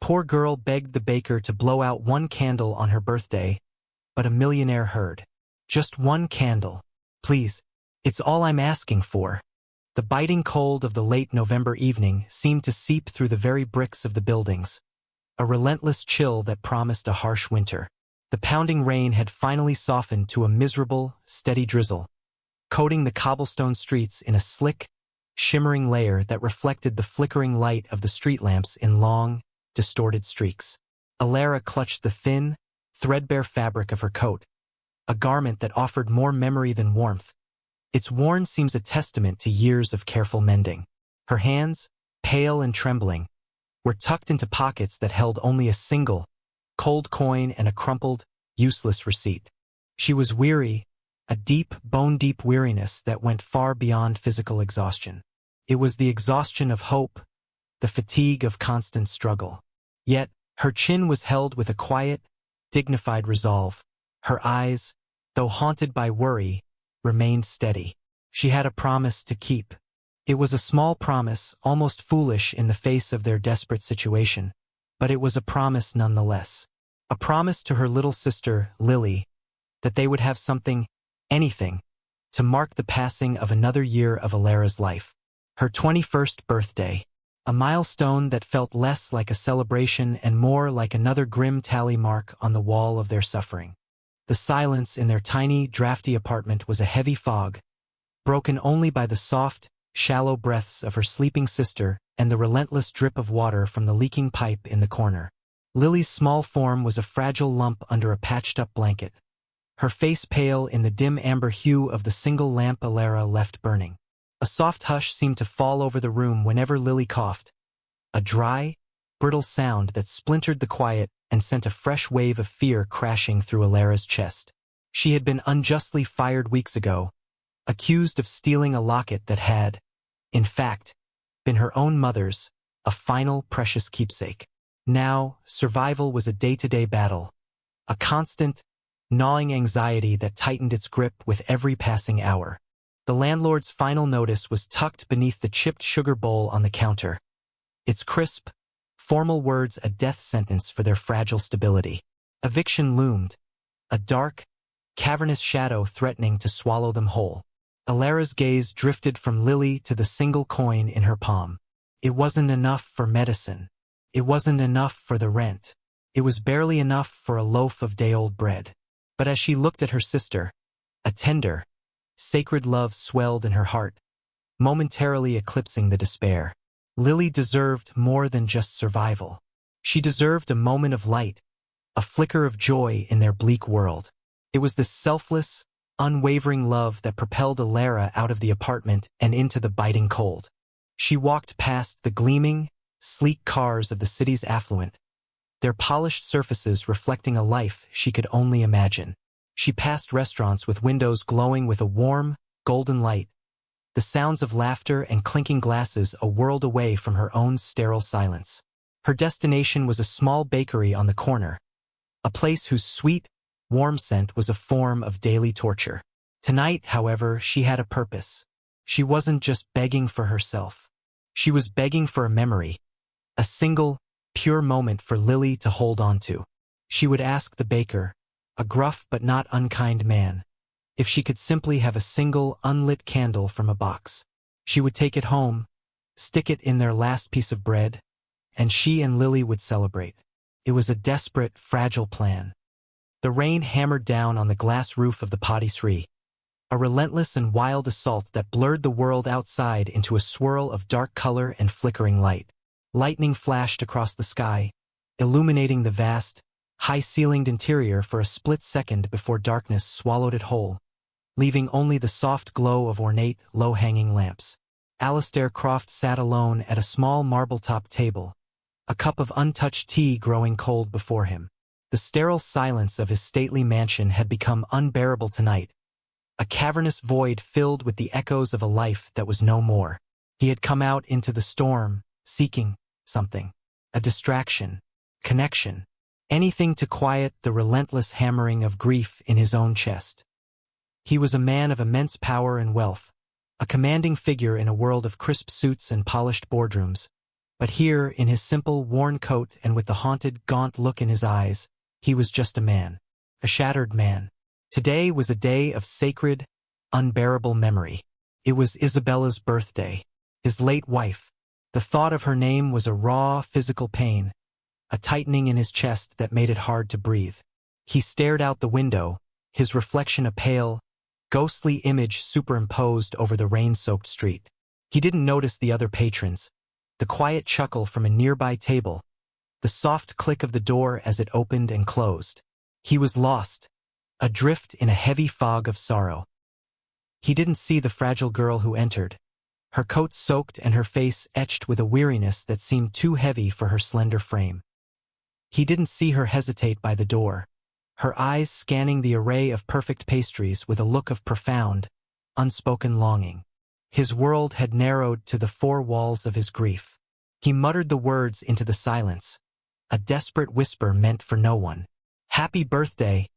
poor girl begged the baker to blow out one candle on her birthday, but a millionaire heard. "Just one candle. Please. It's all I'm asking for." The biting cold of the late November evening seemed to seep through the very bricks of the buildings, a relentless chill that promised a harsh winter. The pounding rain had finally softened to a miserable, steady drizzle, coating the cobblestone streets in a slick, shimmering layer that reflected the flickering light of the street lamps in long, distorted streaks. Alara clutched the thin, threadbare fabric of her coat, a garment that offered more memory than warmth. Its worn seems a testament to years of careful mending. Her hands, pale and trembling, were tucked into pockets that held only a single, cold coin and a crumpled, useless receipt. She was weary, a deep, bone-deep weariness that went far beyond physical exhaustion. It was the exhaustion of hope, the fatigue of constant struggle. Yet, her chin was held with a quiet, dignified resolve. Her eyes, though haunted by worry, remained steady. She had a promise to keep. It was a small promise, almost foolish in the face of their desperate situation, but it was a promise nonetheless. A promise to her little sister, Lily, that they would have something, anything, to mark the passing of another year of Alara's life. Her 21st birthday, a milestone that felt less like a celebration and more like another grim tally mark on the wall of their suffering. The silence in their tiny, drafty apartment was a heavy fog, broken only by the soft, shallow breaths of her sleeping sister and the relentless drip of water from the leaking pipe in the corner. Lily's small form was a fragile lump under a patched-up blanket, her face pale in the dim amber hue of the single lamp Alara left burning. A soft hush seemed to fall over the room whenever Lily coughed, a dry, brittle sound that splintered the quiet and sent a fresh wave of fear crashing through Alara's chest. She had been unjustly fired weeks ago, accused of stealing a locket that had, in fact, been her own mother's, a final precious keepsake. Now, survival was a day-to-day battle, a constant, gnawing anxiety that tightened its grip with every passing hour. The landlord's final notice was tucked beneath the chipped sugar bowl on the counter, its crisp, formal words a death sentence for their fragile stability. Eviction loomed, a dark, cavernous shadow threatening to swallow them whole. Alara's gaze drifted from Lily to the single coin in her palm. It wasn't enough for medicine. It wasn't enough for the rent. It was barely enough for a loaf of day-old bread. But as she looked at her sister, a tender, sacred love swelled in her heart, momentarily eclipsing the despair. Lily deserved more than just survival. She deserved a moment of light, a flicker of joy in their bleak world. It was this selfless, unwavering love that propelled Alara out of the apartment and into the biting cold. She walked past the gleaming, sleek cars of the city's affluent, their polished surfaces reflecting a life she could only imagine. She passed restaurants with windows glowing with a warm, golden light, the sounds of laughter and clinking glasses a world away from her own sterile silence. Her destination was a small bakery on the corner, a place whose sweet, warm scent was a form of daily torture. Tonight, however, she had a purpose. She wasn't just begging for herself. She was begging for a memory, a single, pure moment for Lily to hold on to. She would ask the baker, a gruff but not unkind man, if she could simply have a single unlit candle from a box. She would take it home, stick it in their last piece of bread, and she and Lily would celebrate. It was a desperate, fragile plan. The rain hammered down on the glass roof of the patisserie, a relentless and wild assault that blurred the world outside into a swirl of dark color and flickering light. Lightning flashed across the sky, illuminating the vast, high-ceilinged interior for a split second before darkness swallowed it whole, leaving only the soft glow of ornate, low-hanging lamps. Alistair Croft sat alone at a small marble-top table, a cup of untouched tea growing cold before him. The sterile silence of his stately mansion had become unbearable tonight, a cavernous void filled with the echoes of a life that was no more. He had come out into the storm, seeking something, a distraction, connection, anything to quiet the relentless hammering of grief in his own chest. He was a man of immense power and wealth, a commanding figure in a world of crisp suits and polished boardrooms, But here, in his simple, worn coat and with the haunted, gaunt look in his eyes, he was just a man. A shattered man. Today was a day of sacred, unbearable memory. It was Isabella's birthday, his late wife. The thought of her name was a raw, physical pain, a tightening in his chest that made it hard to breathe. He stared out the window, his reflection a pale, ghostly image superimposed over the rain-soaked street. He didn't notice the other patrons, the quiet chuckle from a nearby table, the soft click of the door as it opened and closed. He was lost, adrift in a heavy fog of sorrow. He didn't see the fragile girl who entered, her coat soaked and her face etched with a weariness that seemed too heavy for her slender frame. He didn't see her hesitate by the door, her eyes scanning the array of perfect pastries with a look of profound, unspoken longing. His world had narrowed to the four walls of his grief. He muttered the words into the silence, a desperate whisper meant for no one. "Happy birthday,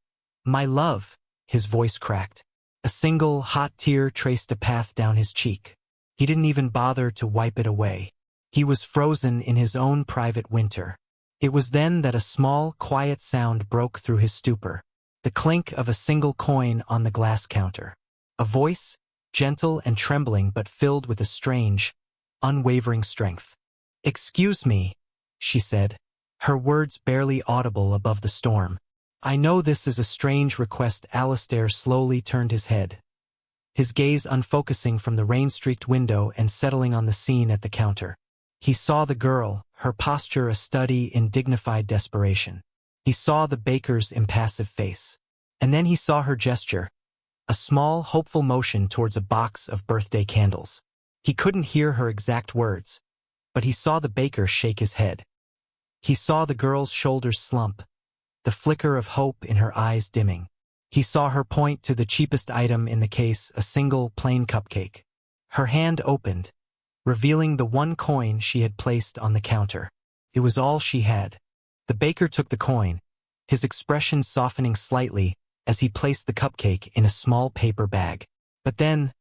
my love," his voice cracked. A single, hot tear traced a path down his cheek. He didn't even bother to wipe it away. He was frozen in his own private winter. It was then that a small, quiet sound broke through his stupor. The clink of a single coin on the glass counter. A voice, gentle and trembling but filled with a strange, unwavering strength. "Excuse me," she said, her words barely audible above the storm. "I know this is a strange request." Alistair slowly turned his head, his gaze unfocusing from the rain-streaked window and settling on the scene at the counter. He saw the girl, her posture a study in dignified desperation. He saw the baker's impassive face. And then he saw her gesture, a small, hopeful motion towards a box of birthday candles. He couldn't hear her exact words, but he saw the baker shake his head. He saw the girl's shoulders slump, the flicker of hope in her eyes dimming. He saw her point to the cheapest item in the case, a single, plain cupcake. Her hand opened, revealing the one coin she had placed on the counter. It was all she had. The baker took the coin, his expression softening slightly as he placed the cupcake in a small paper bag. But then,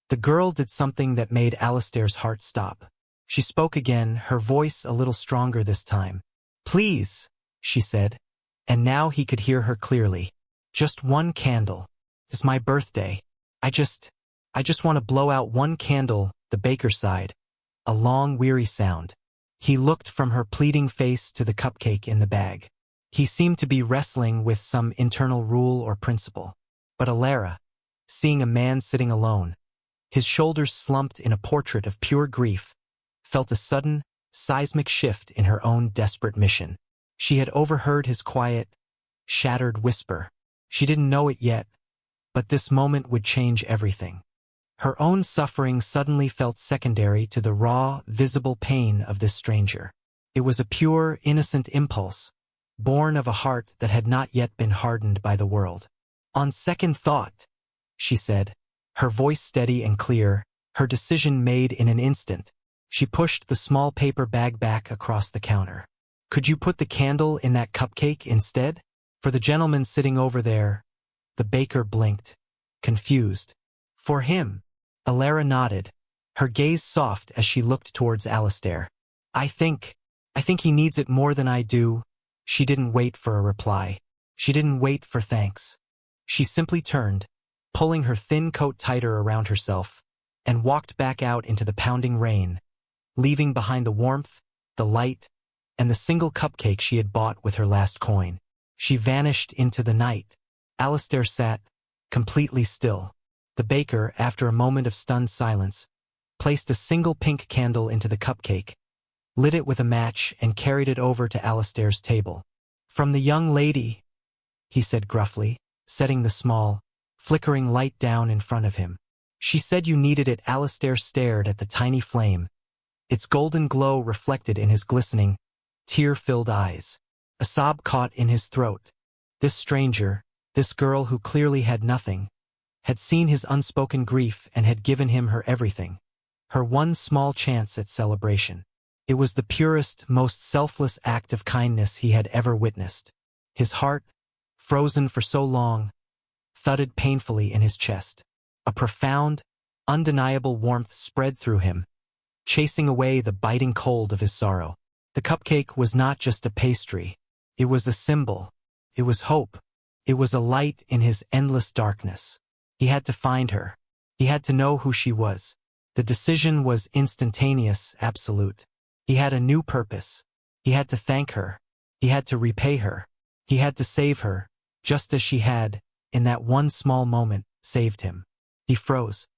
the girl did something that made Alistair's heart stop. She spoke again, her voice a little stronger this time. "Please," she said, and now he could hear her clearly. "Just one candle. It's my birthday. I just want to blow out one candle." The baker sighed, a long, weary sound. He looked from her pleading face to the cupcake in the bag. He seemed to be wrestling with some internal rule or principle. But Alara, seeing a man sitting alone, his shoulders slumped in a portrait of pure grief, felt a sudden, seismic shift in her own desperate mission. She had overheard his quiet, shattered whisper. She didn't know it yet, but this moment would change everything. Her own suffering suddenly felt secondary to the raw, visible pain of this stranger. It was a pure, innocent impulse, born of a heart that had not yet been hardened by the world. "On second thought," she said, her voice steady and clear, her decision made in an instant. She pushed the small paper bag back across the counter. "Could you put the candle in that cupcake instead? For the gentleman sitting over there." The baker blinked, confused. "For him." Alara nodded, her gaze soft as she looked towards Alistair. I think he needs it more than I do." She didn't wait for a reply. She didn't wait for thanks. She simply turned, pulling her thin coat tighter around herself, and walked back out into the pounding rain, leaving behind the warmth, the light, and the single cupcake she had bought with her last coin. She vanished into the night. Alistair sat, completely still. The baker, after a moment of stunned silence, placed a single pink candle into the cupcake, lit it with a match, and carried it over to Alistair's table. "From the young lady," he said gruffly, setting the small, flickering light down in front of him. "She said you needed it." Alistair stared at the tiny flame, its golden glow reflected in his glistening, tear-filled eyes. A sob caught in his throat. This stranger, this girl who clearly had nothing, had seen his unspoken grief and had given him her everything, her one small chance at celebration. It was the purest, most selfless act of kindness he had ever witnessed. His heart, frozen for so long, thudded painfully in his chest. A profound, undeniable warmth spread through him, chasing away the biting cold of his sorrow. The cupcake was not just a pastry. It was a symbol. It was hope. It was a light in his endless darkness. He had to find her. He had to know who she was. The decision was instantaneous, absolute. He had a new purpose. He had to thank her. He had to repay her. He had to save her, just as she had, in that one small moment, saved him. He froze.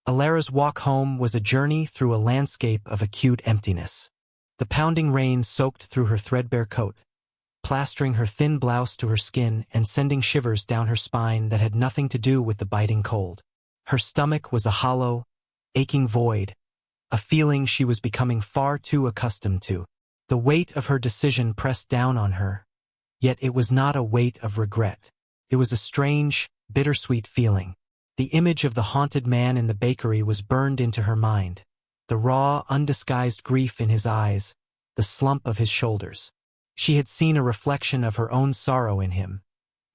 Alara's walk home was a journey through a landscape of acute emptiness. The pounding rain soaked through her threadbare coat, plastering her thin blouse to her skin and sending shivers down her spine that had nothing to do with the biting cold. Her stomach was a hollow, aching void, a feeling she was becoming far too accustomed to. The weight of her decision pressed down on her, yet it was not a weight of regret. It was a strange, bittersweet feeling. The image of the haunted man in the bakery was burned into her mind, the raw, undisguised grief in his eyes, the slump of his shoulders. She had seen a reflection of her own sorrow in him,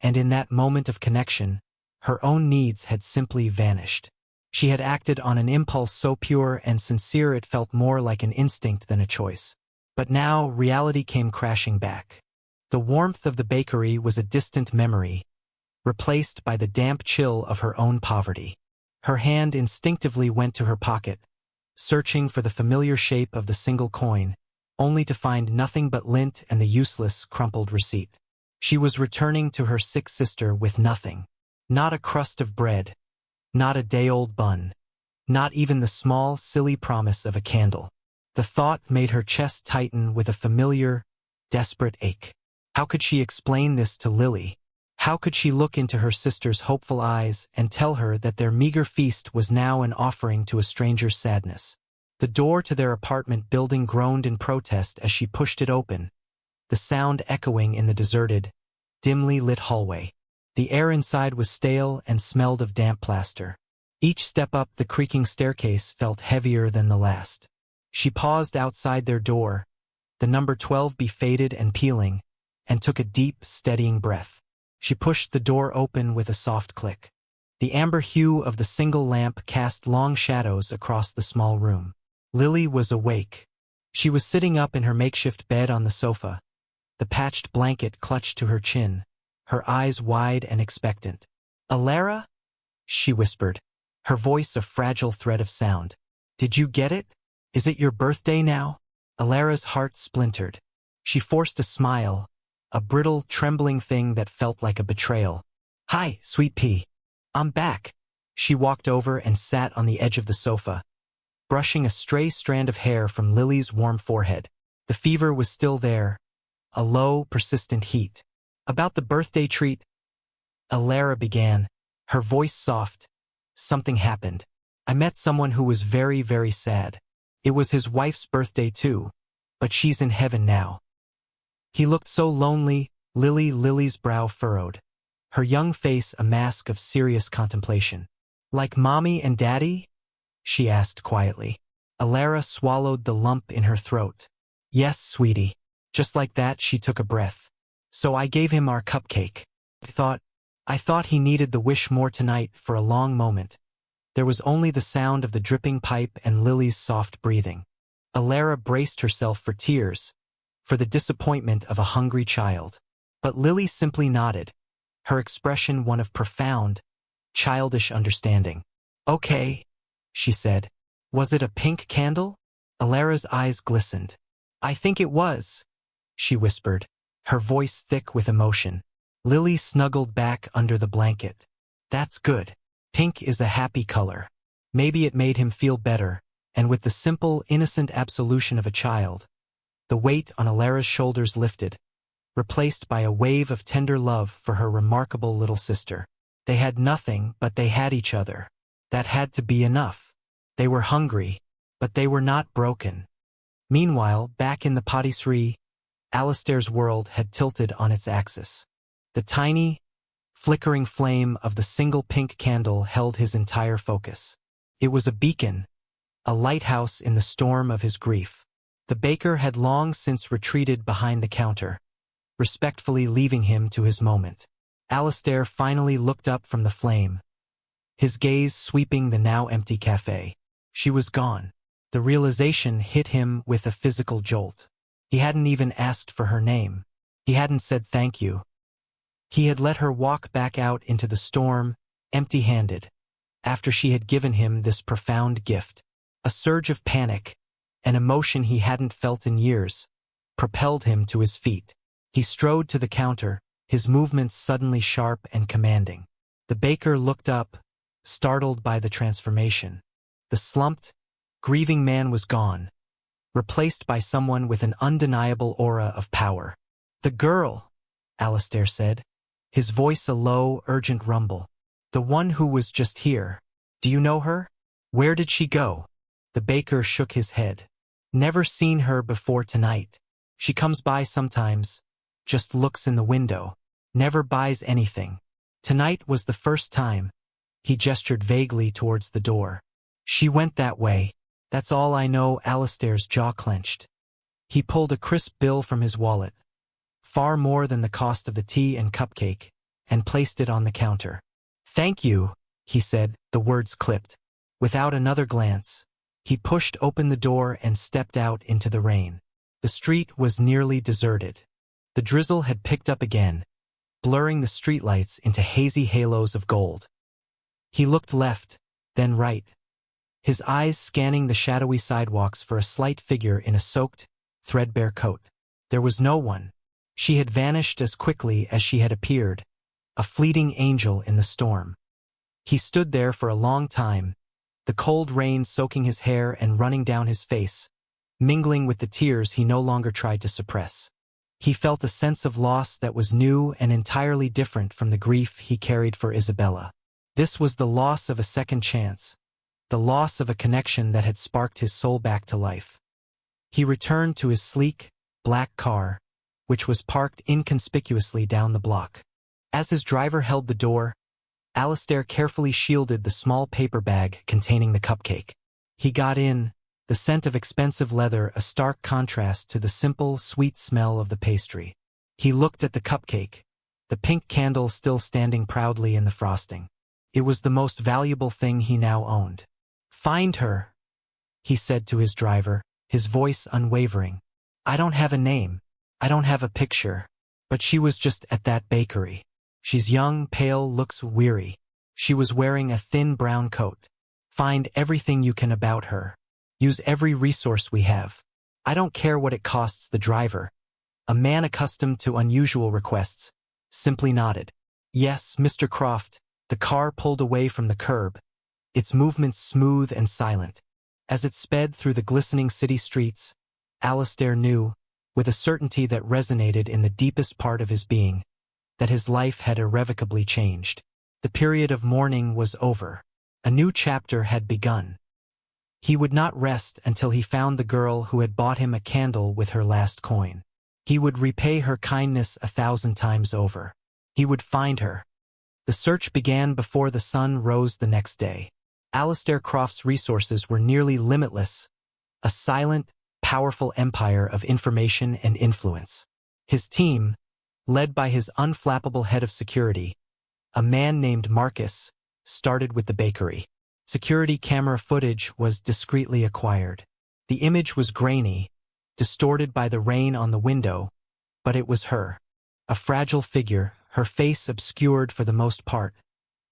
and in that moment of connection, her own needs had simply vanished. She had acted on an impulse so pure and sincere it felt more like an instinct than a choice. But now reality came crashing back. The warmth of the bakery was a distant memory, replaced by the damp chill of her own poverty. Her hand instinctively went to her pocket, searching for the familiar shape of the single coin, only to find nothing but lint and the useless, crumpled receipt. She was returning to her sick sister with nothing. Not a crust of bread, not a day-old bun, not even the small, silly promise of a candle. The thought made her chest tighten with a familiar, desperate ache. How could she explain this to Lily? How could she look into her sister's hopeful eyes and tell her that their meager feast was now an offering to a stranger's sadness? The door to their apartment building groaned in protest as she pushed it open, the sound echoing in the deserted, dimly lit hallway. The air inside was stale and smelled of damp plaster. Each step up the creaking staircase felt heavier than the last. She paused outside their door, the number 12 faded and peeling, and took a deep, steadying breath. She pushed the door open with a soft click. The amber hue of the single lamp cast long shadows across the small room. Lily was awake. She was sitting up in her makeshift bed on the sofa, the patched blanket clutched to her chin, her eyes wide and expectant. "Alara?" she whispered, her voice a fragile thread of sound. "Did you get it? Is it your birthday now?" Alara's heart splintered. She forced a smile, a brittle, trembling thing that felt like a betrayal. "Hi, sweet pea. I'm back." She walked over and sat on the edge of the sofa, brushing a stray strand of hair from Lily's warm forehead. The fever was still there, a low, persistent heat. "About the birthday treat," Alara began, her voice soft. "Something happened. I met someone who was very, very sad. It was his wife's birthday too, but she's in heaven now." He looked so lonely, Lily's brow furrowed, her young face a mask of serious contemplation. "Like Mommy and Daddy?" she asked quietly. Alara swallowed the lump in her throat. "Yes, sweetie." Just like that she took a breath. "So I gave him our cupcake. I thought he needed the wish more tonight." For a long moment, there was only the sound of the dripping pipe and Lily's soft breathing. Alara braced herself for tears, for the disappointment of a hungry child. But Lily simply nodded, her expression one of profound, childish understanding. "Okay," she said. "Was it a pink candle?" Alara's eyes glistened. "I think it was," she whispered, her voice thick with emotion. Lily snuggled back under the blanket. "That's good. Pink is a happy color." Maybe it made him feel better, and with the simple, innocent absolution of a child, the weight on Alara's shoulders lifted, replaced by a wave of tender love for her remarkable little sister. They had nothing, but they had each other. That had to be enough. They were hungry, but they were not broken. Meanwhile, back in the patisserie, Alistair's world had tilted on its axis. The tiny, flickering flame of the single pink candle held his entire focus. It was a beacon, a lighthouse in the storm of his grief. The baker had long since retreated behind the counter, respectfully leaving him to his moment. Alistair finally looked up from the flame, his gaze sweeping the now empty cafe. She was gone. The realization hit him with a physical jolt. He hadn't even asked for her name. He hadn't said thank you. He had let her walk back out into the storm, empty-handed, after she had given him this profound gift. A surge of panic, an emotion he hadn't felt in years, propelled him to his feet. He strode to the counter, his movements suddenly sharp and commanding. The baker looked up, startled by the transformation. The slumped, grieving man was gone, replaced by someone with an undeniable aura of power. "The girl," Alistair said, his voice a low, urgent rumble. "The one who was just here. Do you know her? Where did she go?" The baker shook his head. "Never seen her before tonight. She comes by sometimes, just looks in the window, never buys anything. Tonight was the first time." He gestured vaguely towards the door. "She went that way. That's all I know." Alistair's jaw clenched. He pulled a crisp bill from his wallet, far more than the cost of the tea and cupcake, and placed it on the counter. "Thank you," he said, the words clipped. Without another glance, he pushed open the door and stepped out into the rain. The street was nearly deserted. The drizzle had picked up again, blurring the streetlights into hazy halos of gold. He looked left, then right, his eyes scanning the shadowy sidewalks for a slight figure in a soaked, threadbare coat. There was no one. She had vanished as quickly as she had appeared, a fleeting angel in the storm. He stood there for a long time, the cold rain soaking his hair and running down his face, mingling with the tears he no longer tried to suppress. He felt a sense of loss that was new and entirely different from the grief he carried for Isabella. This was the loss of a second chance, the loss of a connection that had sparked his soul back to life. He returned to his sleek, black car, which was parked inconspicuously down the block. As his driver held the door, Alistair carefully shielded the small paper bag containing the cupcake. He got in, the scent of expensive leather a stark contrast to the simple, sweet smell of the pastry. He looked at the cupcake, the pink candle still standing proudly in the frosting. It was the most valuable thing he now owned. "Find her," he said to his driver, his voice unwavering. "I don't have a name. I don't have a picture. But she was just at that bakery. She's young, pale, looks weary. She was wearing a thin brown coat. Find everything you can about her. Use every resource we have. I don't care what it costs." The driver, a man accustomed to unusual requests, simply nodded. "Yes, Mr. Croft." The car pulled away from the curb, its movements smooth and silent. As it sped through the glistening city streets, Alistair knew, with a certainty that resonated in the deepest part of his being, that his life had irrevocably changed. The period of mourning was over. A new chapter had begun. He would not rest until he found the girl who had bought him a candle with her last coin. He would repay her kindness 1,000 times over. He would find her. The search began before the sun rose the next day. Alistair Croft's resources were nearly limitless, a silent, powerful empire of information and influence. His team, led by his unflappable head of security, a man named Marcus, started with the bakery. Security camera footage was discreetly acquired. The image was grainy, distorted by the rain on the window, but it was her. A fragile figure, her face obscured for the most part,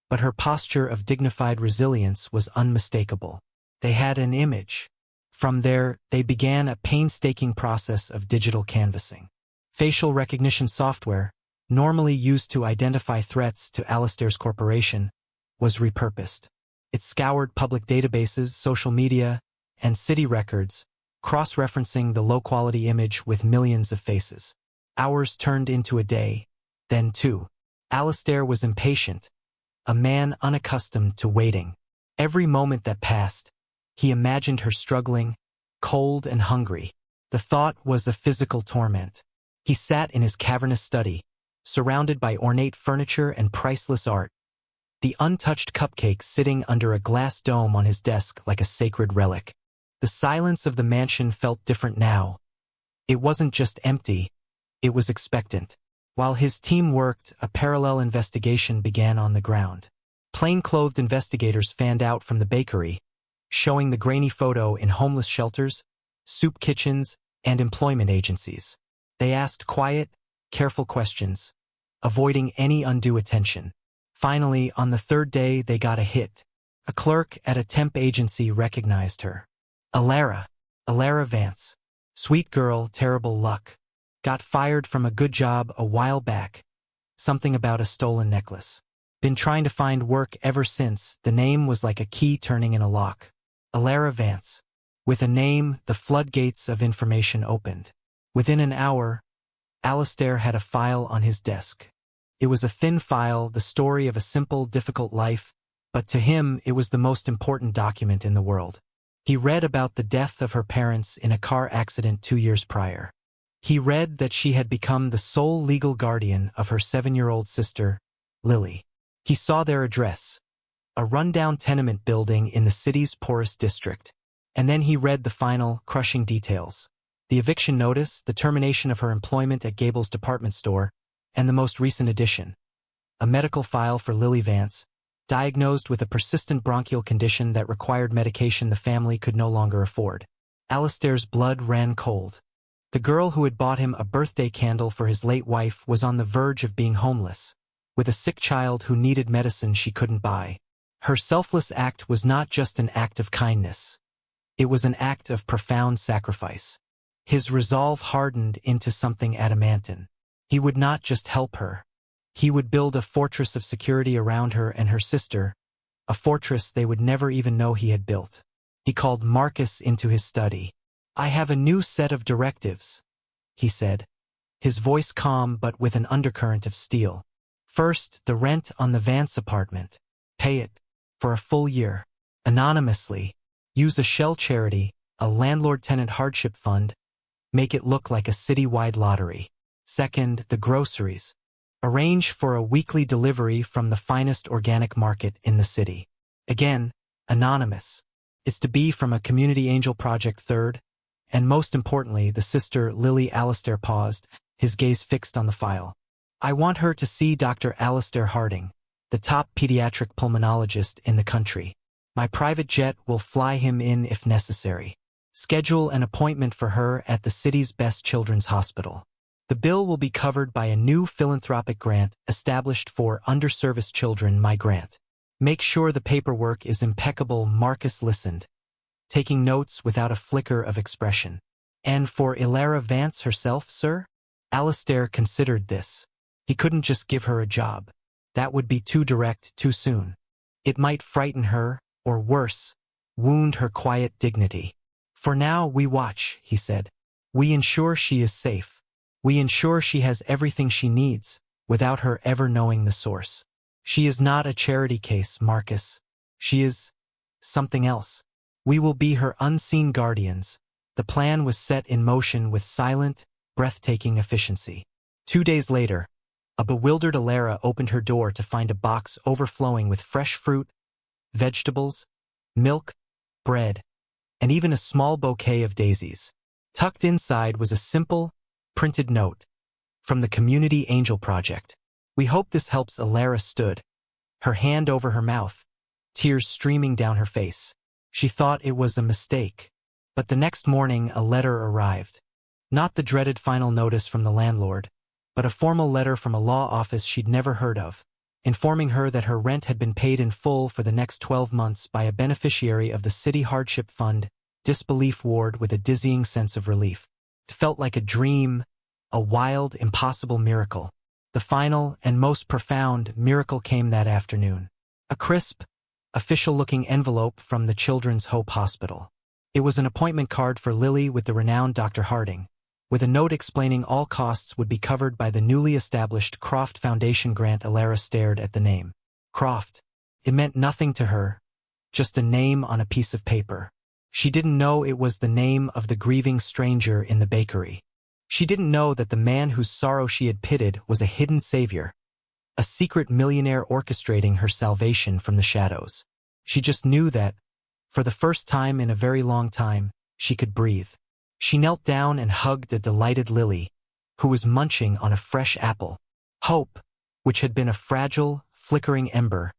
but her posture of dignified resilience was unmistakable. They had an image. From there, they began a painstaking process of digital canvassing. Facial recognition software, normally used to identify threats to Alistair's corporation, was repurposed. It scoured public databases, social media, and city records, cross-referencing the low-quality image with millions of faces. Hours turned into a day, then 2. Alistair was impatient, a man unaccustomed to waiting. Every moment that passed, he imagined her struggling, cold and hungry. The thought was a physical torment. He sat in his cavernous study, surrounded by ornate furniture and priceless art, the untouched cupcake sitting under a glass dome on his desk like a sacred relic. The silence of the mansion felt different now. It wasn't just empty, it was expectant. While his team worked, a parallel investigation began on the ground. Plain-clothed investigators fanned out from the bakery, showing the grainy photo in homeless shelters, soup kitchens, and employment agencies. They asked quiet, careful questions, avoiding any undue attention. Finally, on the third day, they got a hit. A clerk at a temp agency recognized her. Alara Vance. Sweet girl, terrible luck. Got fired from a good job a while back. Something about a stolen necklace. Been trying to find work ever since. The name was like a key turning in a lock. Alara Vance. With a name, the floodgates of information opened. Within an hour, Alistair had a file on his desk. It was a thin file, the story of a simple, difficult life, but to him it was the most important document in the world. He read about the death of her parents in a car accident 2 years prior. He read that she had become the sole legal guardian of her 7-year-old sister, Lily. He saw their address, a rundown tenement building in the city's poorest district. And then he read the final, crushing details. The eviction notice, the termination of her employment at Gable's department store, and the most recent addition. A medical file for Lily Vance, diagnosed with a persistent bronchial condition that required medication the family could no longer afford. Alistair's blood ran cold. The girl who had bought him a birthday candle for his late wife was on the verge of being homeless, with a sick child who needed medicine she couldn't buy. Her selfless act was not just an act of kindness. It was an act of profound sacrifice. His resolve hardened into something adamantine. He would not just help her. He would build a fortress of security around her and her sister, a fortress they would never even know he had built. He called Marcus into his study. "I have a new set of directives," he said, his voice calm but with an undercurrent of steel. "First, the rent on the Vance apartment. Pay it, for a full year, anonymously. Use a shell charity, a landlord-tenant hardship fund. Make it look like a city-wide lottery. Second, the groceries. Arrange for a weekly delivery from the finest organic market in the city. Again, anonymous. It's to be from a community angel project. Third, and most importantly, the sister Lily." Alistair paused, his gaze fixed on the file. "I want her to see Dr. Alistair Harding, the top pediatric pulmonologist in the country. My private jet will fly him in if necessary. Schedule an appointment for her at the city's best children's hospital. The bill will be covered by a new philanthropic grant established for underserviced children. My grant. Make sure the paperwork is impeccable." Marcus listened, taking notes without a flicker of expression. "And for Alara Vance herself, sir?" Alistair considered this. He couldn't just give her a job. That would be too direct, too soon. It might frighten her, or worse, wound her quiet dignity. "For now, we watch," he said. "We ensure she is safe. We ensure she has everything she needs, without her ever knowing the source. She is not a charity case, Marcus. She is something else. We will be her unseen guardians." The plan was set in motion with silent, breathtaking efficiency. 2 days later, a bewildered Alara opened her door to find a box overflowing with fresh fruit, vegetables, milk, bread, and even a small bouquet of daisies. Tucked inside was a simple, printed note from the Community Angel Project. "We hope this helps." Alara stood, her hand over her mouth, tears streaming down her face. She thought it was a mistake. But the next morning a letter arrived. Not the dreaded final notice from the landlord, but a formal letter from a law office she'd never heard of, informing her that her rent had been paid in full for the next 12 months by a beneficiary of the City Hardship Fund. Disbelief warred with a dizzying sense of relief. It felt like a dream, a wild, impossible miracle. The final and most profound miracle came that afternoon. A crisp, official-looking envelope from the Children's Hope Hospital. It was an appointment card for Lily with the renowned Dr. Harding, with a note explaining all costs would be covered by the newly established Croft Foundation grant. Alara stared at the name. Croft. It meant nothing to her, just a name on a piece of paper. She didn't know it was the name of the grieving stranger in the bakery. She didn't know that the man whose sorrow she had pitied was a hidden savior, a secret millionaire orchestrating her salvation from the shadows. She just knew that, for the first time in a very long time, she could breathe. She knelt down and hugged a delighted Lily, who was munching on a fresh apple. Hope, which had been a fragile, flickering ember,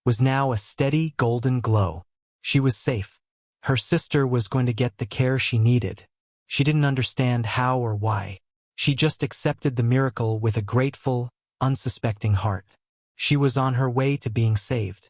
was now a steady golden glow. She was safe. Her sister was going to get the care she needed. She didn't understand how or why. She just accepted the miracle with a grateful, unsuspecting heart. She was on her way to being saved.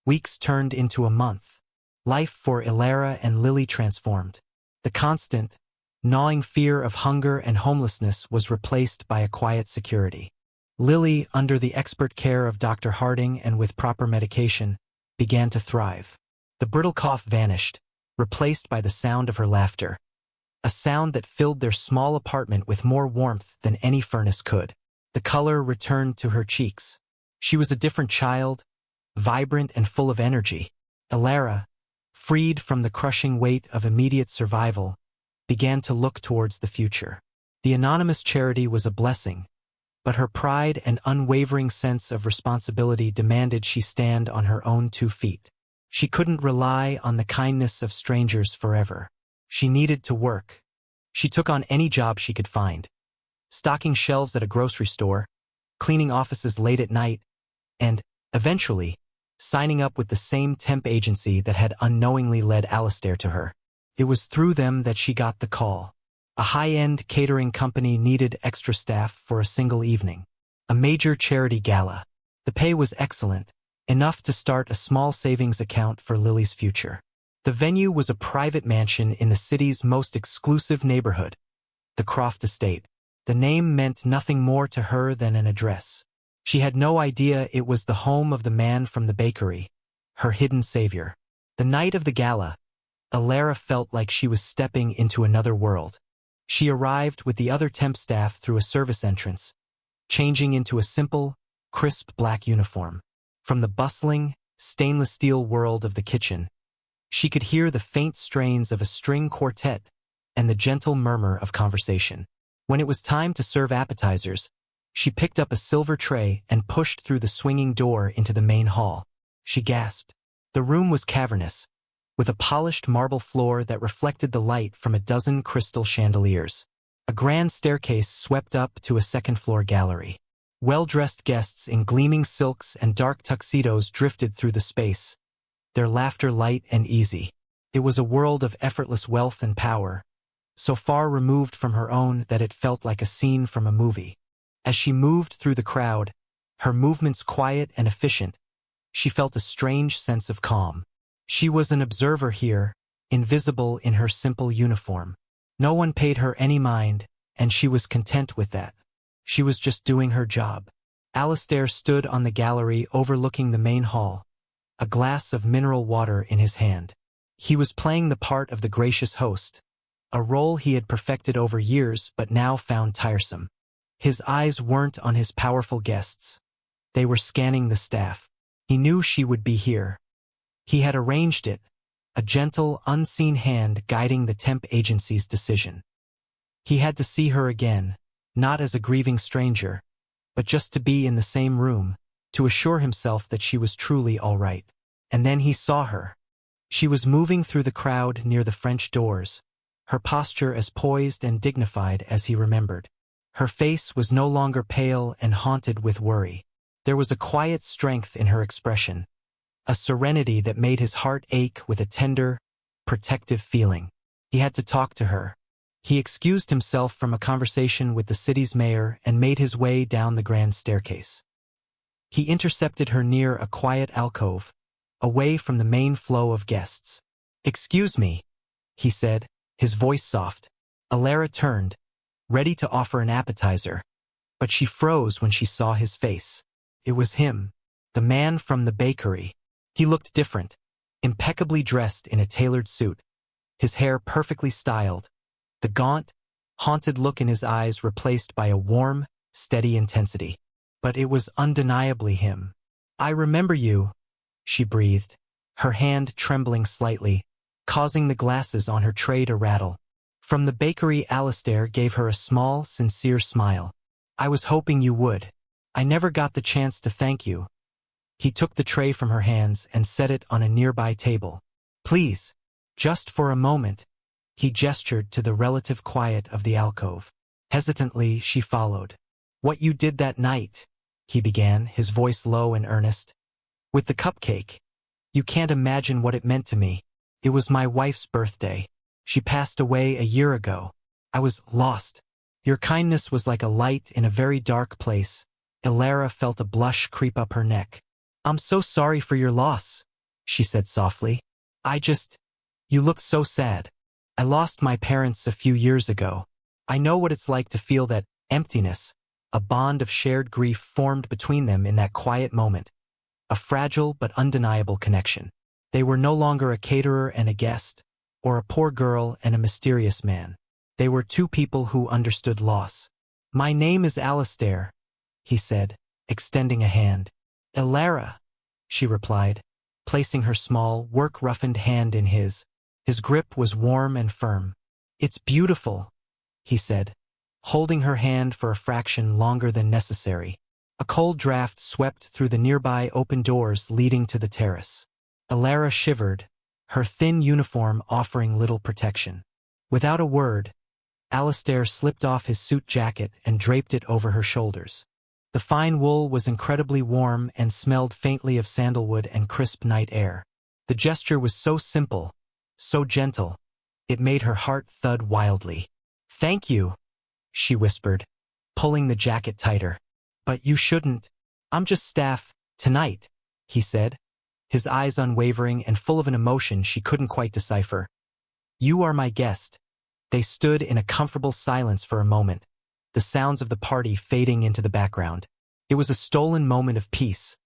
Weeks turned into a month. Life for Ilara and Lily transformed. The constant, gnawing fear of hunger and homelessness was replaced by a quiet security. Lily, under the expert care of Dr. Harding and with proper medication, began to thrive. The brittle cough vanished, replaced by the sound of her laughter. A sound that filled their small apartment with more warmth than any furnace could. The color returned to her cheeks. She was a different child, vibrant and full of energy. Ilara, freed from the crushing weight of immediate survival, began to look towards the future. The anonymous charity was a blessing, but her pride and unwavering sense of responsibility demanded she stand on her own 2 feet. She couldn't rely on the kindness of strangers forever. She needed to work. She took on any job she could find. Stocking shelves at a grocery store, cleaning offices late at night, and, eventually, signing up with the same temp agency that had unknowingly led Alistair to her. It was through them that she got the call. A high-end catering company needed extra staff for a single evening. A major charity gala. The pay was excellent, enough to start a small savings account for Lily's future. The venue was a private mansion in the city's most exclusive neighborhood, the Croft Estate. The name meant nothing more to her than an address. She had no idea it was the home of the man from the bakery, her hidden savior. The night of the gala, Ilara felt like she was stepping into another world. She arrived with the other temp staff through a service entrance, changing into a simple, crisp black uniform. From the bustling, stainless steel world of the kitchen, she could hear the faint strains of a string quartet and the gentle murmur of conversation. When it was time to serve appetizers, she picked up a silver tray and pushed through the swinging door into the main hall. She gasped. The room was cavernous, with a polished marble floor that reflected the light from a dozen crystal chandeliers. A grand staircase swept up to a second-floor gallery. Well-dressed guests in gleaming silks and dark tuxedos drifted through the space, their laughter light and easy. It was a world of effortless wealth and power, so far removed from her own that it felt like a scene from a movie. As she moved through the crowd, her movements quiet and efficient, she felt a strange sense of calm. She was an observer here, invisible in her simple uniform. No one paid her any mind, and she was content with that. She was just doing her job. Alistair stood on the gallery overlooking the main hall, a glass of mineral water in his hand. He was playing the part of the gracious host, a role he had perfected over years but now found tiresome. His eyes weren't on his powerful guests. They were scanning the staff. He knew she would be here. He had arranged it, a gentle, unseen hand guiding the temp agency's decision. He had to see her again, not as a grieving stranger, but just to be in the same room, to assure himself that she was truly all right. And then he saw her. She was moving through the crowd near the French doors, her posture as poised and dignified as he remembered. Her face was no longer pale and haunted with worry. There was a quiet strength in her expression, a serenity that made his heart ache with a tender, protective feeling. He had to talk to her. He excused himself from a conversation with the city's mayor and made his way down the grand staircase. He intercepted her near a quiet alcove, away from the main flow of guests. "Excuse me," he said, his voice soft. Ilara turned, ready to offer an appetizer, but she froze when she saw his face. It was him, the man from the bakery. He looked different, impeccably dressed in a tailored suit, his hair perfectly styled, the gaunt, haunted look in his eyes replaced by a warm, steady intensity. But it was undeniably him. "I remember you," she breathed, her hand trembling slightly, causing the glasses on her tray to rattle. From the bakery, Alistair gave her a small, sincere smile. "I was hoping you would. I never got the chance to thank you." He took the tray from her hands and set it on a nearby table. "Please, just for a moment." He gestured to the relative quiet of the alcove. Hesitantly, she followed. "What you did that night," he began, his voice low and earnest. "With the cupcake. You can't imagine what it meant to me." It was my wife's birthday. She passed away a year ago. I was lost. Your kindness was like a light in a very dark place. Elara felt a blush creep up her neck. I'm so sorry for your loss, she said softly. You look so sad. I lost my parents a few years ago. I know what it's like to feel that emptiness. A bond of shared grief formed between them in that quiet moment. A fragile but undeniable connection. They were no longer a caterer and a guest, or a poor girl and a mysterious man. They were two people who understood loss. My name is Alistair, he said, extending a hand. Elara, she replied, placing her small, work-roughened hand in his. His grip was warm and firm. It's beautiful, he said, holding her hand for a fraction longer than necessary. A cold draft swept through the nearby open doors leading to the terrace. Elara shivered, her thin uniform offering little protection. Without a word, Alistair slipped off his suit jacket and draped it over her shoulders. The fine wool was incredibly warm and smelled faintly of sandalwood and crisp night air. The gesture was so simple, so gentle, it made her heart thud wildly. Thank you, she whispered, pulling the jacket tighter. But you shouldn't. I'm just staff, tonight, he said, his eyes unwavering and full of an emotion she couldn't quite decipher. You are my guest. They stood in a comfortable silence for a moment, the sounds of the party fading into the background. It was a stolen moment of peace,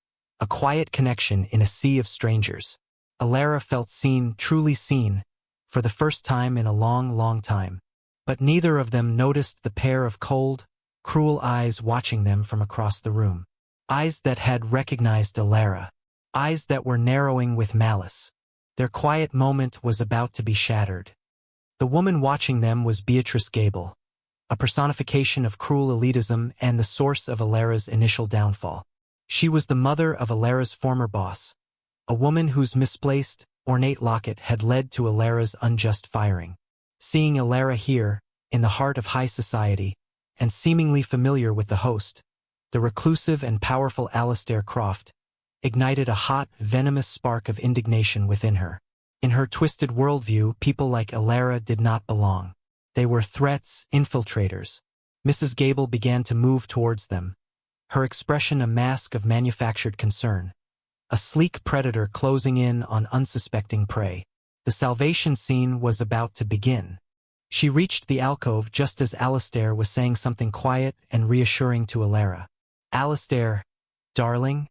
a quiet connection in a sea of strangers. Elara felt seen, truly seen, for the first time in a long, long time. But neither of them noticed the pair of cold, cruel eyes watching them from across the room. Eyes that had recognized Elara. Eyes that were narrowing with malice. Their quiet moment was about to be shattered. The woman watching them was Beatrice Gable, a personification of cruel elitism and the source of Elara's initial downfall. She was the mother of Elara's former boss, a woman whose misplaced, ornate locket had led to Elara's unjust firing. Seeing Elara here, in the heart of high society, and seemingly familiar with the host, the reclusive and powerful Alistair Croft, ignited a hot, venomous spark of indignation within her. In her twisted worldview, people like Elara did not belong. They were threats, infiltrators. Mrs. Gable began to move towards them, her expression a mask of manufactured concern. A sleek predator closing in on unsuspecting prey. The salvation scene was about to begin. She reached the alcove just as Alistair was saying something quiet and reassuring to Elara. Alistair, darling?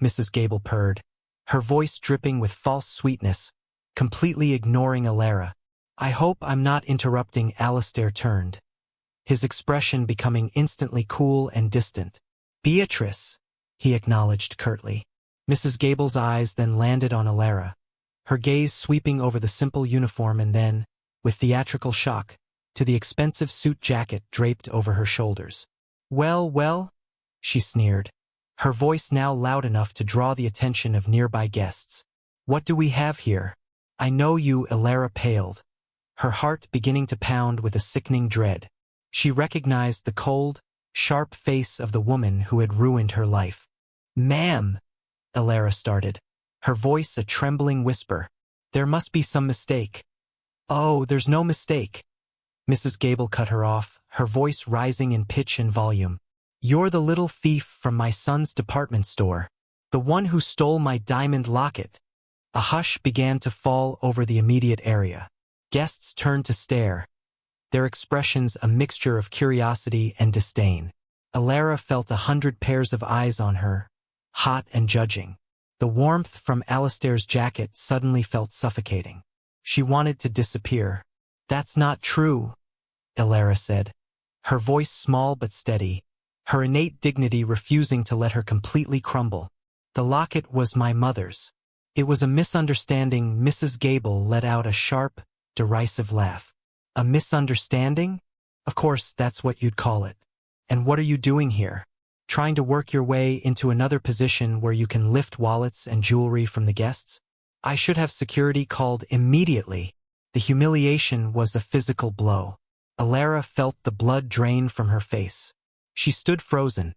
Mrs. Gable purred, her voice dripping with false sweetness, completely ignoring Elara. I hope I'm not interrupting. Alistair turned, his expression becoming instantly cool and distant. Beatrice, he acknowledged curtly. Mrs. Gable's eyes then landed on Elara, her gaze sweeping over the simple uniform and then, with theatrical shock, to the expensive suit jacket draped over her shoulders. Well, she sneered, her voice now loud enough to draw the attention of nearby guests. What do we have here? I know you. Elara paled, her heart beginning to pound with a sickening dread. She recognized the cold, sharp face of the woman who had ruined her life. Ma'am, Elara started, her voice a trembling whisper. There must be some mistake. Oh, there's no mistake. Mrs. Gable cut her off, her voice rising in pitch and volume. You're the little thief from my son's department store. The one who stole my diamond locket. A hush began to fall over the immediate area. Guests turned to stare, their expressions a mixture of curiosity and disdain. Elara felt 100 pairs of eyes on her, hot and judging. The warmth from Alistair's jacket suddenly felt suffocating. She wanted to disappear. That's not true, Elara said, her voice small but steady, her innate dignity refusing to let her completely crumble. The locket was my mother's. It was a misunderstanding. Mrs. Gable let out a sharp, derisive laugh. A misunderstanding? Of course, that's what you'd call it. And what are you doing here? Trying to work your way into another position where you can lift wallets and jewelry from the guests? I should have security called immediately. The humiliation was a physical blow. Elara felt the blood drain from her face. She stood frozen,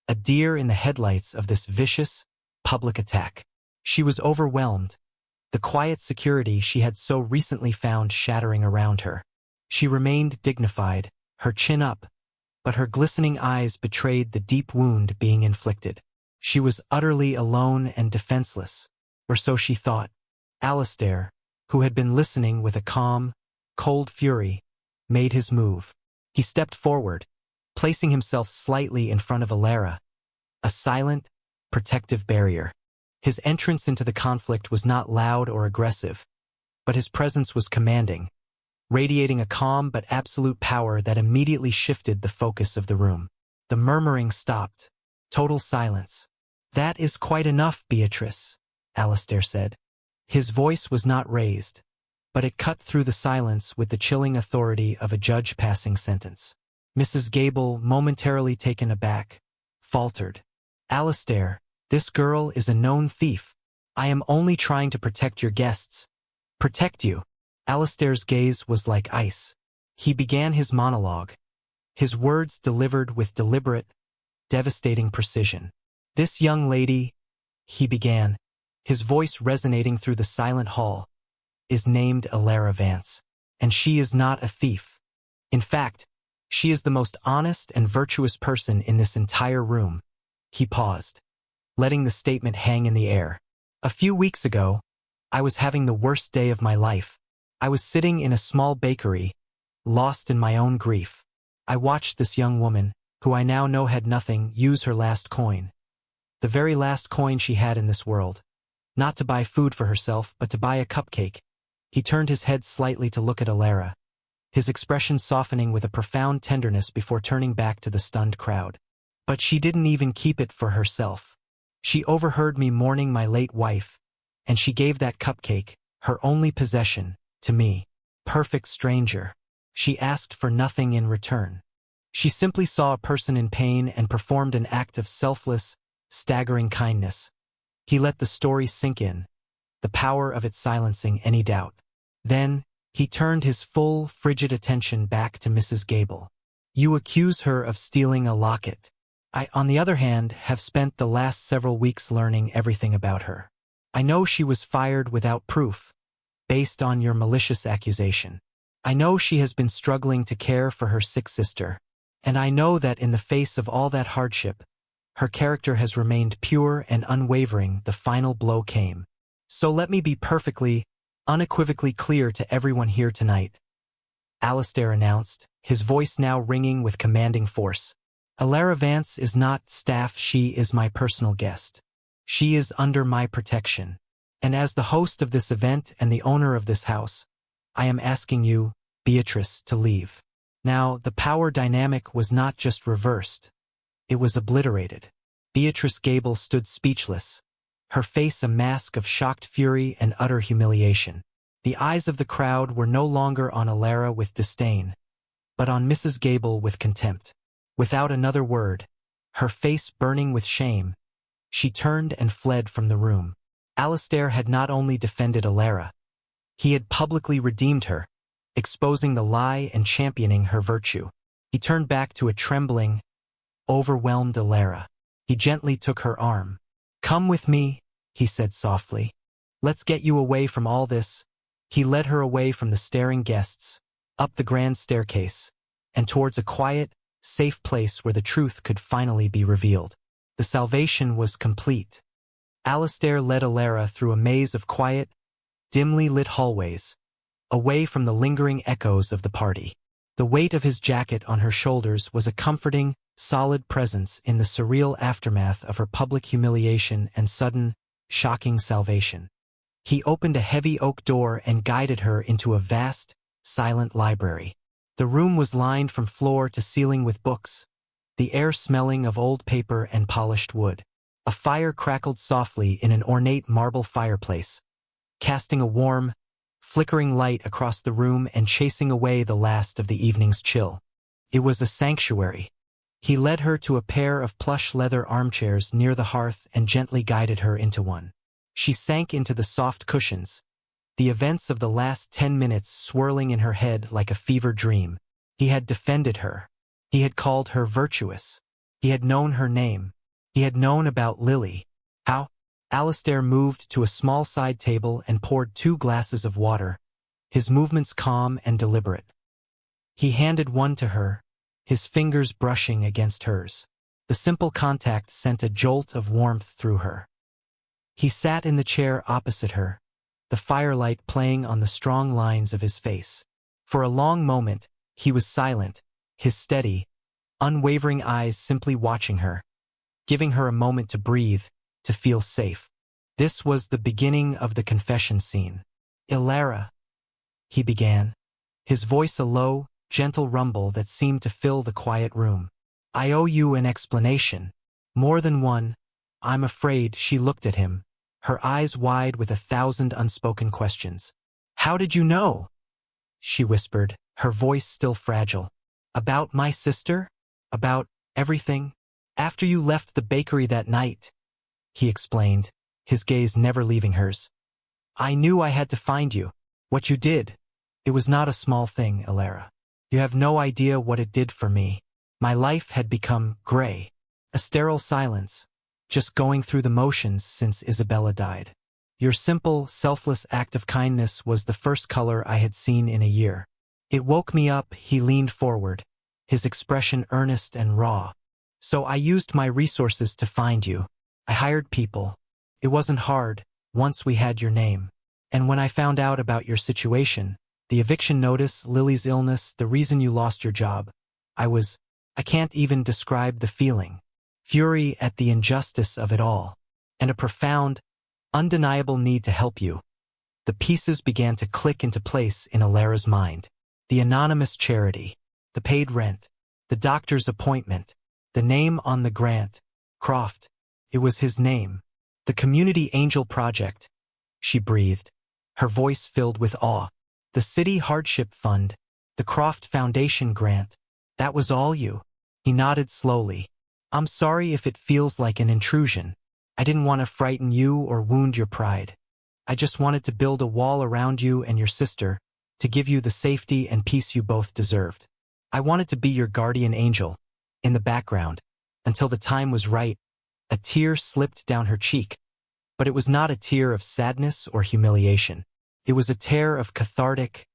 a deer in the headlights of this vicious, public attack. She was overwhelmed, the quiet security she had so recently found shattering around her. She remained dignified, her chin up, but her glistening eyes betrayed the deep wound being inflicted. She was utterly alone and defenseless, or so she thought. Alistair, who had been listening with a calm, cold fury, made his move. He stepped forward, placing himself slightly in front of Alara, a silent, protective barrier. His entrance into the conflict was not loud or aggressive, but his presence was commanding, radiating a calm but absolute power that immediately shifted the focus of the room. The murmuring stopped. Total silence. "That is quite enough, Beatrice," Alistair said. His voice was not raised, but it cut through the silence with the chilling authority of a judge passing sentence. Mrs. Gable, momentarily taken aback, faltered. "Alistair, this girl is a known thief. I am only trying to protect your guests." "Protect you?" Alistair's gaze was like ice. He began his monologue, his words delivered with deliberate, devastating precision. "This young lady," he began, his voice resonating through the silent hall, "is named Alara Vance, and she is not a thief. In fact, she is the most honest and virtuous person in this entire room." He paused, letting the statement hang in the air. "A few weeks ago, I was having the worst day of my life. I was sitting in a small bakery, lost in my own grief. I watched this young woman, who I now know had nothing, use her last coin. The very last coin she had in this world. Not to buy food for herself, but to buy a cupcake." He turned his head slightly to look at Alara, his expression softening with a profound tenderness before turning back to the stunned crowd. "But she didn't even keep it for herself. She overheard me mourning my late wife, and she gave that cupcake, her only possession, to me. Perfect stranger. She asked for nothing in return. She simply saw a person in pain and performed an act of selfless, staggering kindness." He let the story sink in, the power of it silencing any doubt. Then, he turned his full, frigid attention back to Mrs. Gable. "You accuse her of stealing a locket. I, on the other hand, have spent the last several weeks learning everything about her. I know she was fired without proof, based on your malicious accusation. I know she has been struggling to care for her sick sister, and I know that in the face of all that hardship, her character has remained pure and unwavering. The final blow came. So let me be perfectly, unequivocally clear to everyone here tonight," Alistair announced, his voice now ringing with commanding force. "Alara Vance is not staff, she is my personal guest. She is under my protection. And as the host of this event and the owner of this house, I am asking you, Beatrice, to leave." Now, the power dynamic was not just reversed. It was obliterated. Beatrice Gable stood speechless, her face a mask of shocked fury and utter humiliation. The eyes of the crowd were no longer on Alara with disdain, but on Mrs. Gable with contempt. Without another word, her face burning with shame, she turned and fled from the room. Alistair had not only defended Alara, he had publicly redeemed her, exposing the lie and championing her virtue. He turned back to a trembling, overwhelmed Alara. He gently took her arm. "Come with me," he said softly. "Let's get you away from all this." He led her away from the staring guests, up the grand staircase, and towards a quiet, safe place where the truth could finally be revealed. The salvation was complete. Alistair led Alara through a maze of quiet, dimly lit hallways, away from the lingering echoes of the party. The weight of his jacket on her shoulders was a comforting, solid presence in the surreal aftermath of her public humiliation and sudden, shocking salvation. He opened a heavy oak door and guided her into a vast, silent library. The room was lined from floor to ceiling with books, the air smelling of old paper and polished wood. A fire crackled softly in an ornate marble fireplace, casting a warm, flickering light across the room and chasing away the last of the evening's chill. It was a sanctuary. He led her to a pair of plush leather armchairs near the hearth and gently guided her into one. She sank into the soft cushions, the events of the last 10 minutes swirling in her head like a fever dream. He had defended her. He had called her virtuous. He had known her name. He had known about Lily. How? Alistair moved to a small side table and poured 2 glasses of water, his movements calm and deliberate. He handed one to her, his fingers brushing against hers. The simple contact sent a jolt of warmth through her. He sat in the chair opposite her, the firelight playing on the strong lines of his face. For a long moment, he was silent, his steady, unwavering eyes simply watching her, giving her a moment to breathe, to feel safe. This was the beginning of the confession scene. "Ilara," he began, his voice a low, gentle rumble that seemed to fill the quiet room. "I owe you an explanation. More than one, I'm afraid." She looked at him, her eyes wide with 1,000 unspoken questions. "How did you know?" she whispered, her voice still fragile. "About my sister? About everything? After you left the bakery that night," he explained, his gaze never leaving hers. "I knew I had to find you. What you did, it was not a small thing, Ilara. You have no idea what it did for me. My life had become gray, a sterile silence, just going through the motions since Isabella died. Your simple, selfless act of kindness was the first color I had seen in a year. It woke me up." He leaned forward, his expression earnest and raw. "So I used my resources to find you. I hired people. It wasn't hard, once we had your name. And when I found out about your situation, the eviction notice, Lily's illness, the reason you lost your job, I can't even describe the feeling. Fury at the injustice of it all, and a profound, undeniable need to help you." The pieces began to click into place in Ilara's mind. The anonymous charity, the paid rent, the doctor's appointment, the name on the grant. Croft. It was his name. The Community Angel Project. She breathed, her voice filled with awe. The City Hardship Fund, the Croft Foundation grant. That was all you? He nodded slowly. "I'm sorry if it feels like an intrusion. I didn't want to frighten you or wound your pride. I just wanted to build a wall around you and your sister, to give you the safety and peace you both deserved. I wanted to be your guardian angel." In the background, until the time was right, a tear slipped down her cheek. But it was not a tear of sadness or humiliation. It was a tear of cathartic,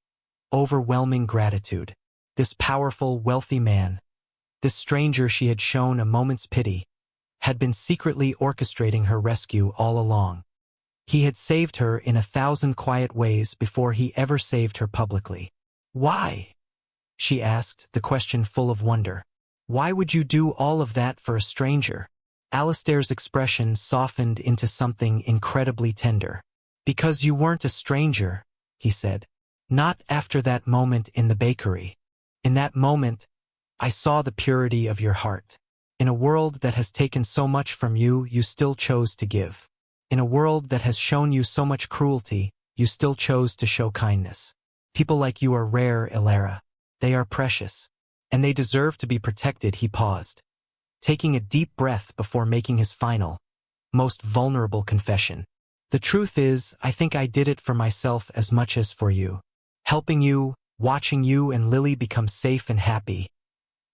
overwhelming gratitude. This powerful, wealthy man, this stranger she had shown a moment's pity, had been secretly orchestrating her rescue all along. He had saved her in 1,000 quiet ways before he ever saved her publicly. "Why?" she asked, the question full of wonder. "Why would you do all of that for a stranger?" Alistair's expression softened into something incredibly tender. "Because you weren't a stranger," he said. "Not after that moment in the bakery. In that moment, I saw the purity of your heart. In a world that has taken so much from you, you still chose to give. In a world that has shown you so much cruelty, you still chose to show kindness. People like you are rare, Ilara. They are precious. And they deserve to be protected." He paused, taking a deep breath before making his final, most vulnerable confession. "The truth is, I think I did it for myself as much as for you. Helping you, watching you and Lily become safe and happy.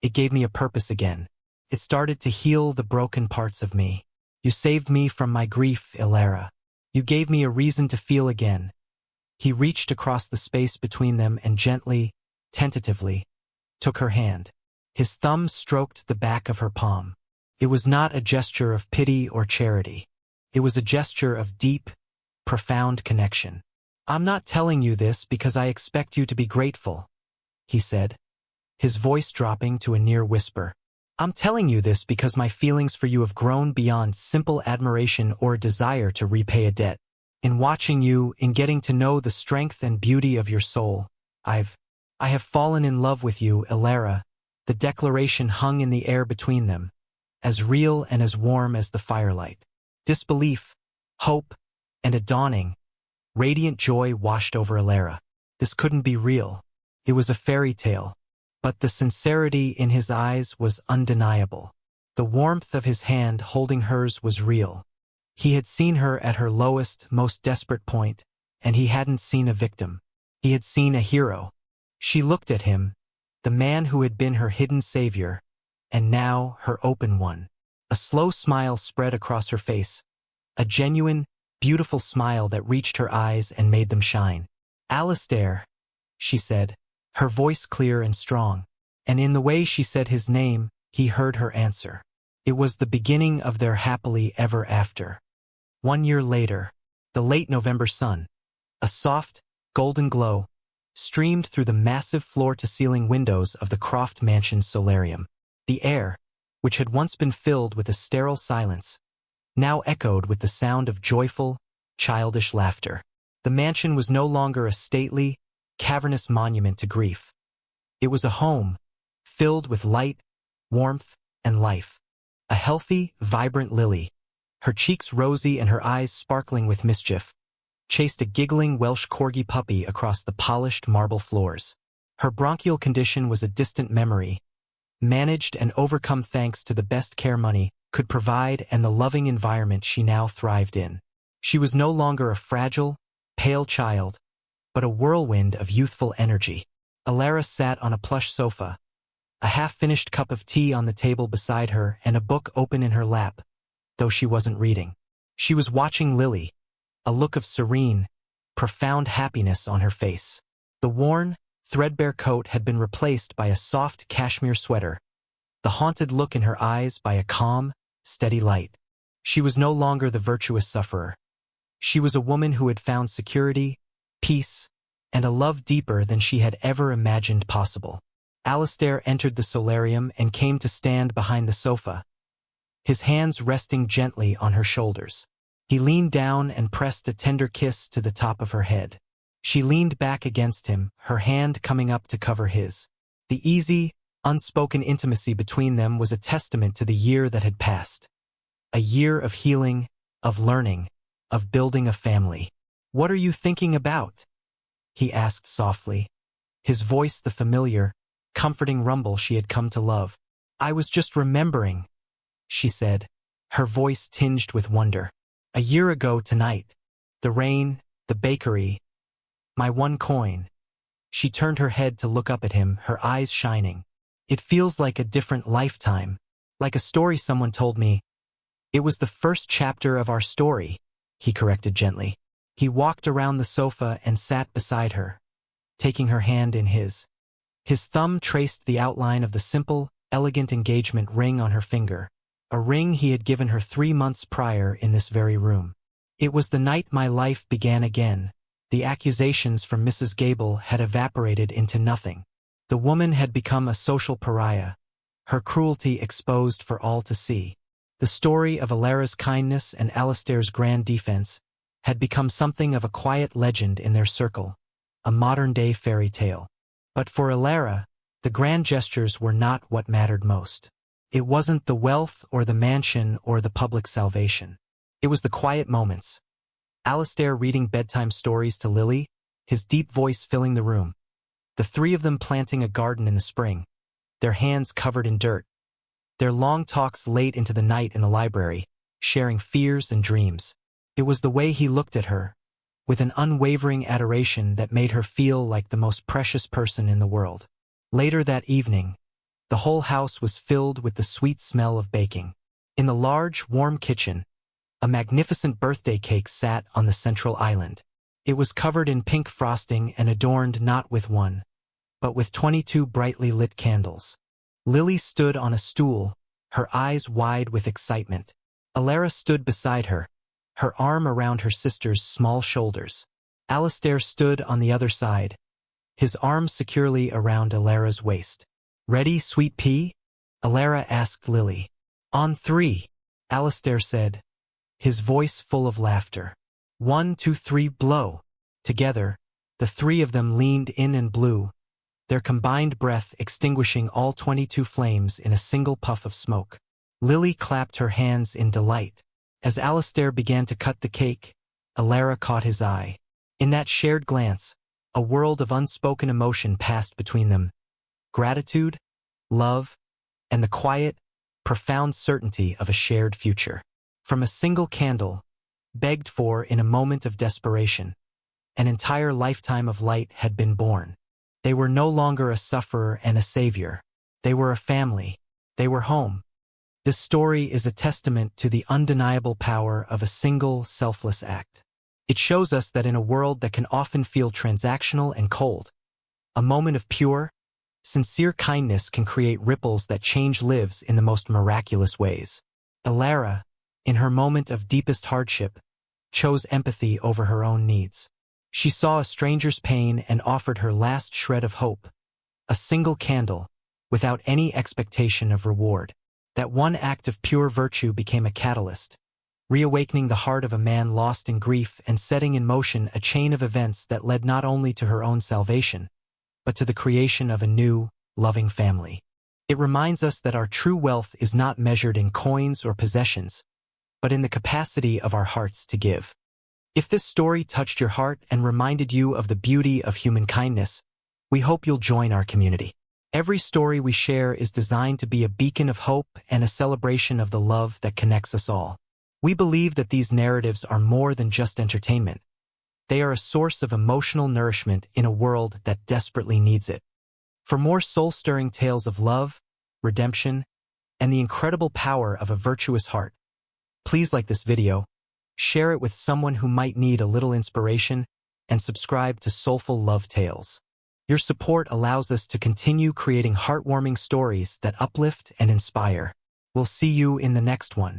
It gave me a purpose again. It started to heal the broken parts of me. You saved me from my grief, Ilara. You gave me a reason to feel again." He reached across the space between them and gently, tentatively, took her hand. His thumb stroked the back of her palm. It was not a gesture of pity or charity. It was a gesture of deep, profound connection. "I'm not telling you this because I expect you to be grateful," he said, his voice dropping to a near whisper. "I'm telling you this because my feelings for you have grown beyond simple admiration or desire to repay a debt. In watching you, in getting to know the strength and beauty of your soul, I have fallen in love with you, Ilara." The declaration hung in the air between them, as real and as warm as the firelight. Disbelief, hope, and a dawning, radiant joy washed over Ilara. This couldn't be real. It was a fairy tale. But the sincerity in his eyes was undeniable. The warmth of his hand holding hers was real. He had seen her at her lowest, most desperate point, and he hadn't seen a victim. He had seen a hero. She looked at him, the man who had been her hidden savior, and now her open one. A slow smile spread across her face, a genuine, beautiful smile that reached her eyes and made them shine. "Alistair," she said, her voice clear and strong, and in the way she said his name, he heard her answer. It was the beginning of their happily ever after. 1 year later, the late November sun, a soft, golden glow, streamed through the massive floor-to-ceiling windows of the Croft Mansion's solarium. The air, which had once been filled with a sterile silence, now echoed with the sound of joyful, childish laughter. The mansion was no longer a stately, cavernous monument to grief. It was a home, filled with light, warmth, and life. A healthy, vibrant Lily, her cheeks rosy and her eyes sparkling with mischief, chased a giggling Welsh corgi puppy across the polished marble floors. Her bronchial condition was a distant memory, managed and overcome thanks to the best care money could provide and the loving environment she now thrived in. She was no longer a fragile, pale child, but a whirlwind of youthful energy. Alara sat on a plush sofa, a half-finished cup of tea on the table beside her and a book open in her lap, though she wasn't reading. She was watching Lily, a look of serene, profound happiness on her face. The worn, threadbare coat had been replaced by a soft cashmere sweater, the haunted look in her eyes by a calm, steady light. She was no longer the virtuous sufferer. She was a woman who had found security, peace, and a love deeper than she had ever imagined possible. Alistair entered the solarium and came to stand behind the sofa, his hands resting gently on her shoulders. He leaned down and pressed a tender kiss to the top of her head. She leaned back against him, her hand coming up to cover his. The easy, unspoken intimacy between them was a testament to the year that had passed. A year of healing, of learning, of building a family. "What are you thinking about?" he asked softly, his voice the familiar, comforting rumble she had come to love. "I was just remembering," she said, her voice tinged with wonder. "A year ago tonight. The rain, the bakery, my one coin." She turned her head to look up at him, her eyes shining. "It feels like a different lifetime, like a story someone told me." "It was the first chapter of our story," he corrected gently. He walked around the sofa and sat beside her, taking her hand in his. His thumb traced the outline of the simple, elegant engagement ring on her finger, a ring he had given her 3 months prior in this very room. "It was the night my life began again." The accusations from Mrs. Gable had evaporated into nothing. The woman had become a social pariah, her cruelty exposed for all to see. The story of Alara's kindness and Alistair's grand defense had become something of a quiet legend in their circle, a modern-day fairy tale. But for Alara, the grand gestures were not what mattered most. It wasn't the wealth or the mansion or the public salvation. It was the quiet moments. Alistair reading bedtime stories to Lily, his deep voice filling the room. The three of them planting a garden in the spring, their hands covered in dirt. Their long talks late into the night in the library, sharing fears and dreams. It was the way he looked at her, with an unwavering adoration that made her feel like the most precious person in the world. Later that evening, the whole house was filled with the sweet smell of baking. In the large, warm kitchen, a magnificent birthday cake sat on the central island. It was covered in pink frosting and adorned not with one, but with 22 brightly lit candles. Lily stood on a stool, her eyes wide with excitement. Alara stood beside her, her arm around her sister's small shoulders. Alistair stood on the other side, his arm securely around Alara's waist. "Ready, sweet pea?" Alara asked Lily. "On 3, Alistair said, his voice full of laughter. 1, 2, 3, blow." Together, the three of them leaned in and blew, their combined breath extinguishing all 22 flames in a single puff of smoke. Lily clapped her hands in delight. As Alistair began to cut the cake, Alara caught his eye. In that shared glance, a world of unspoken emotion passed between them. Gratitude, love, and the quiet, profound certainty of a shared future. From a single candle, begged for in a moment of desperation, an entire lifetime of light had been born. They were no longer a sufferer and a savior. They were a family. They were home. This story is a testament to the undeniable power of a single, selfless act. It shows us that in a world that can often feel transactional and cold, a moment of pure, sincere kindness can create ripples that change lives in the most miraculous ways. Elara, in her moment of deepest hardship, chose empathy over her own needs. She saw a stranger's pain and offered her last shred of hope, a single candle, without any expectation of reward. That one act of pure virtue became a catalyst, reawakening the heart of a man lost in grief and setting in motion a chain of events that led not only to her own salvation, but to the creation of a new, loving family. It reminds us that our true wealth is not measured in coins or possessions, but in the capacity of our hearts to give. If this story touched your heart and reminded you of the beauty of human kindness, we hope you'll join our community. Every story we share is designed to be a beacon of hope and a celebration of the love that connects us all. We believe that these narratives are more than just entertainment. They are a source of emotional nourishment in a world that desperately needs it. For more soul-stirring tales of love, redemption, and the incredible power of a virtuous heart, please like this video, share it with someone who might need a little inspiration, and subscribe to Soulful Love Tales. Your support allows us to continue creating heartwarming stories that uplift and inspire. We'll see you in the next one.